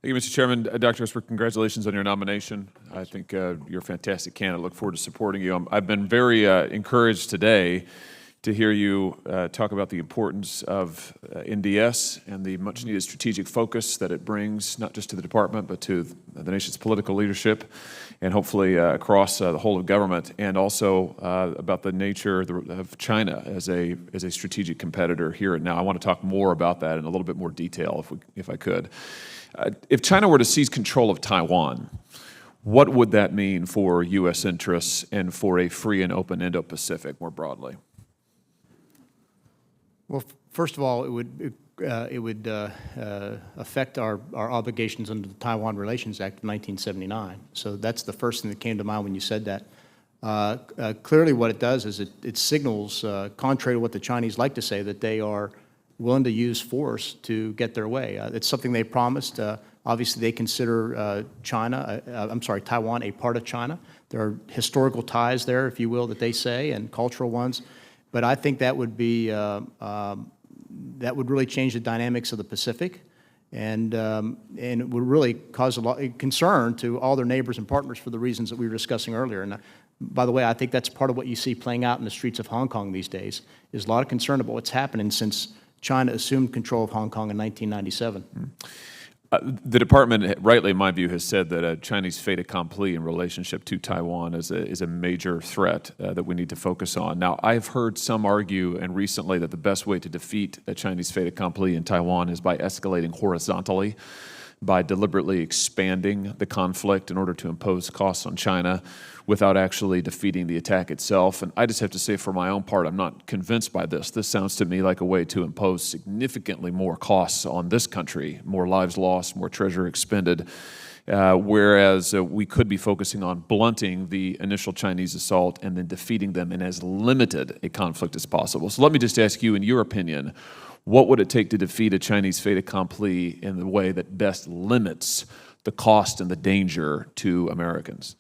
Thank you, Mr. Chairman. Dr. Esper, congratulations on your nomination. I think you're a fantastic candidate. I look forward to supporting you. I've been very encouraged today to hear you talk about the importance of NDS and the much-needed strategic focus that it brings, not just to the department, but to the nation's political leadership, and hopefully across the whole of government, and also about the nature of China as a strategic competitor here and now. I want to talk more about that in a little bit more detail, if I could. If China were to seize control of Taiwan, what would that mean for U.S. interests and for a free and open Indo-Pacific more broadly? Well, first of all, it would affect our obligations under the Taiwan Relations Act of 1979. So that's the first thing that came to mind when you said that. Clearly what it does is it signals, contrary to what the Chinese like to say, that they are willing to use force to get their way. It's something they promised. Obviously, they consider Taiwan a part of China. There are historical ties there, if you will, that they say, and cultural ones. But I think that would be that would really change the dynamics of the Pacific, and it would really cause a lot of concern to all their neighbors and partners for the reasons that we were discussing earlier. And by the way, I think that's part of what you see playing out in the streets of Hong Kong these days. Is a lot of concern about what's happening since China assumed control of Hong Kong in 1997. The department, rightly in my view, has said that a Chinese fait accompli in relationship to Taiwan is a major threat that we need to focus on. Now, I've heard some argue, and recently, that the best way to defeat a Chinese fait accompli in Taiwan is by escalating horizontally, by deliberately expanding the conflict in order to impose costs on China without actually defeating the attack itself. And I just have to say, for my own part, I'm not convinced by this. This sounds to me like a way to impose significantly more costs on this country, more lives lost, more treasure expended, whereas we could be focusing on blunting the initial Chinese assault and then defeating them in as limited a conflict as possible. So let me just ask you, in your opinion, what would it take to defeat a Chinese fait accompli in the way that best limits the cost and the danger to Americans?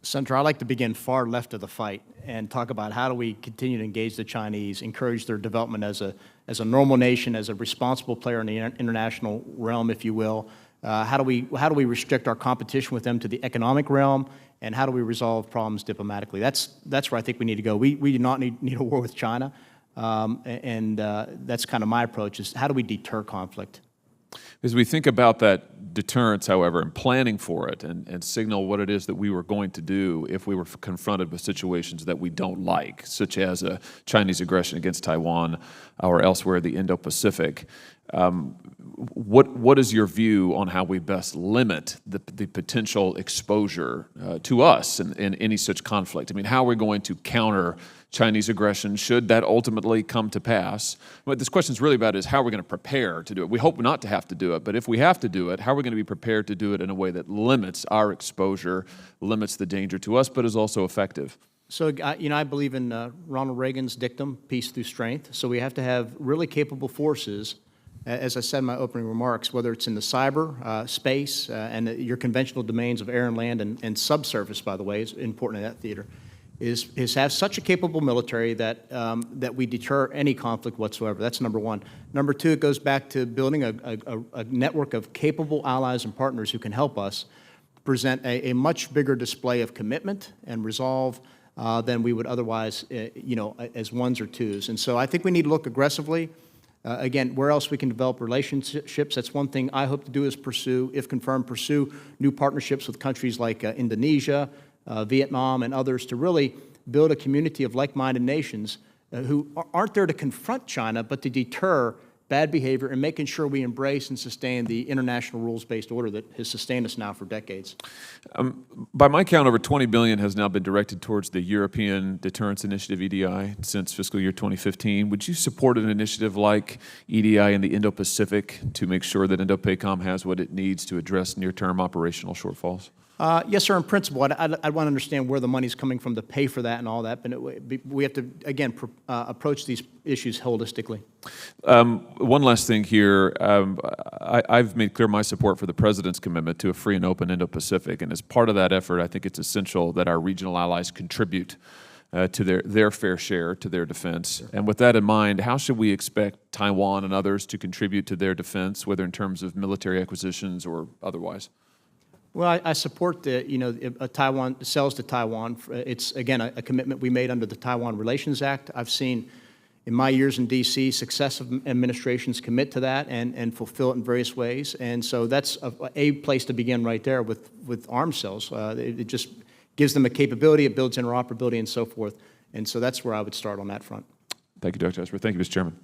Senator, I like to begin far left of the fight and talk about how do we continue to engage the Chinese, encourage their development as a normal nation, as a responsible player in the international realm, if you will. How do we restrict our competition with them to the economic realm, and how do we resolve problems diplomatically? That's where I think we need to go. We do not need a war with China, that's kind of my approach, is how do we deter conflict? As we think about that deterrence, however, and planning for it and signal what it is that we were going to do if we were confronted with situations that we don't like, such as a Chinese aggression against Taiwan or elsewhere the Indo-Pacific, what is your view on how we best limit the potential exposure to us in any such conflict? I mean, how are we going to counter Chinese aggression should that ultimately come to pass? What this question is really about is how we're going to prepare to do it. We hope not to have to do it, but if we have to do it, how are we going to be prepared to do it in a way that limits our exposure, limits the danger to us, but is also effective? So, I believe in Ronald Reagan's dictum, peace through strength. So we have to have really capable forces, as I said in my opening remarks, whether it's in the cyber space and your conventional domains of air and land and subsurface, by the way, is important in that theater, is have such a capable military that that we deter any conflict whatsoever. That's number one. Number two, it goes back to building a network of capable allies and partners who can help us present a much bigger display of commitment and resolve than we would otherwise, as ones or twos. And so I think we need to look aggressively. Again, where else we can develop relationships. That's one thing I hope to do is pursue, if confirmed, pursue new partnerships with countries like Indonesia, Vietnam, and others to really build a community of like-minded nations who aren't there to confront China, but to deter bad behavior and making sure we embrace and sustain the international rules-based order that has sustained us now for decades. By my count, over $20 billion has now been directed towards the European Deterrence Initiative, EDI, since fiscal year 2015. Would you support an initiative like EDI in the Indo-Pacific to make sure that Indo-PACOM has what it needs to address near-term operational shortfalls? Yes, sir, in principle. I'd want to understand where the money's coming from to pay for that and all that, but we have to, again, approach these issues holistically. One last thing here. I've made clear my support for the President's commitment to a free and open Indo-Pacific, and as part of that effort, I think it's essential that our regional allies contribute to their fair share to their defense. And with that in mind, how should we expect Taiwan and others to contribute to their defense, whether in terms of military acquisitions or otherwise? Well, I support Taiwan sales to Taiwan. It's, again, a commitment we made under the Taiwan Relations Act. I've seen in my years in D.C., successive administrations commit to that and fulfill it in various ways. And so that's a place to begin right there with arms sales. It just gives them a capability, it builds interoperability and so forth. And so that's where I would start on that front. Thank you, Dr. Esper. Thank you, Mr. Chairman.